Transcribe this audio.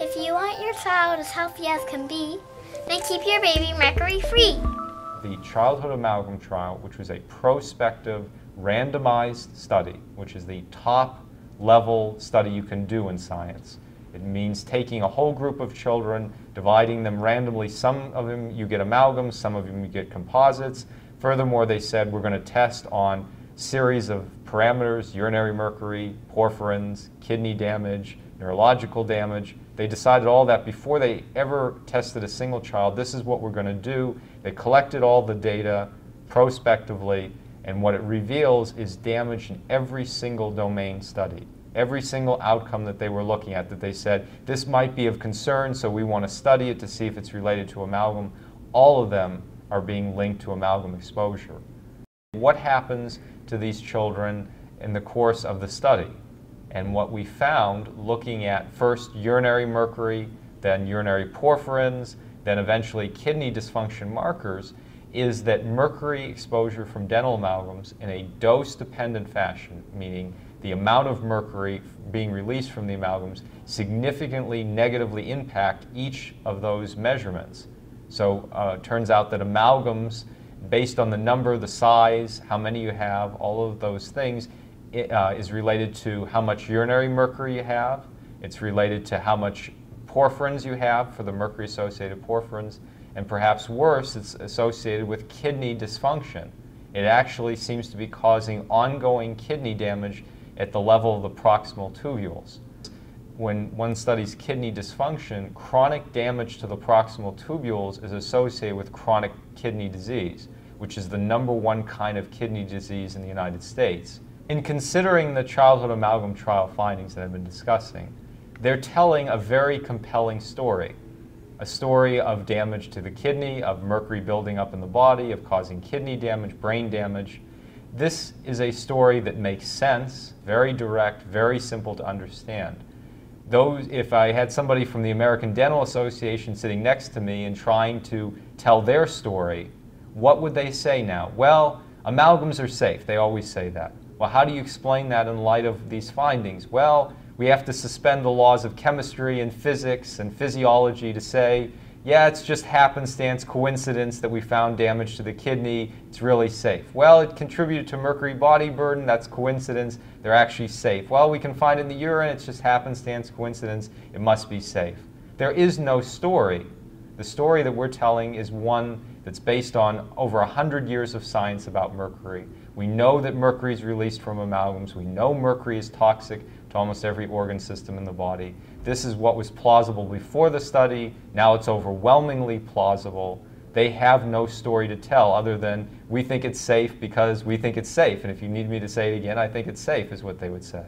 If you want your child as healthy as can be, then keep your baby mercury free. The childhood amalgam trial, which was a prospective, randomized study, which is the top level study you can do in science. It means taking a whole group of children, dividing them randomly. Some of them you get amalgams, some of them you get composites. Furthermore, they said we're going to test on series of parameters: urinary mercury, porphyrins, kidney damage, neurological damage. They decided all that before they ever tested a single child. This is what we're going to do. They collected all the data prospectively, and what it reveals is damage in every single domain study. Every single outcome that they were looking at, that they said, this might be of concern, so we want to study it to see if it's related to amalgam, all of them are being linked to amalgam exposure. What happens to these children in the course of the study? And what we found, looking at first urinary mercury, then urinary porphyrins, then eventually kidney dysfunction markers, is that mercury exposure from dental amalgams in a dose-dependent fashion, meaning the amount of mercury being released from the amalgams, significantly negatively impact each of those measurements. So it turns out that amalgams, based on the number, the size, how many you have, all of those things, is related to how much urinary mercury you have. It's related to how much porphyrins you have for the mercury-associated porphyrins. And perhaps worse, it's associated with kidney dysfunction. It actually seems to be causing ongoing kidney damage at the level of the proximal tubules. When one studies kidney dysfunction, chronic damage to the proximal tubules is associated with chronic kidney disease, which is the #1 kind of kidney disease in the United States. In considering the childhood amalgam trial findings that I've been discussing, they're telling a very compelling story. A story of damage to the kidney, of mercury building up in the body, of causing kidney damage, brain damage. This is a story that makes sense, very direct, very simple to understand. If I had somebody from the American Dental Association sitting next to me and trying to tell their story, what would they say now? Well, amalgams are safe. They always say that. Well, how do you explain that in light of these findings? Well, we have to suspend the laws of chemistry and physics and physiology to say, yeah, it's just happenstance, coincidence that we found damage to the kidney. It's really safe. Well, it contributed to mercury body burden. That's coincidence. They're actually safe. Well, we can find it in the urine. It's just happenstance, coincidence. It must be safe. There is no story. The story that we're telling is one that's based on over 100 years of science about mercury. We know that mercury is released from amalgams. We know mercury is toxic to almost every organ system in the body. This is what was plausible before the study. Now it's overwhelmingly plausible. They have no story to tell other than we think it's safe because we think it's safe. And if you need me to say it again, I think it's safe is what they would say.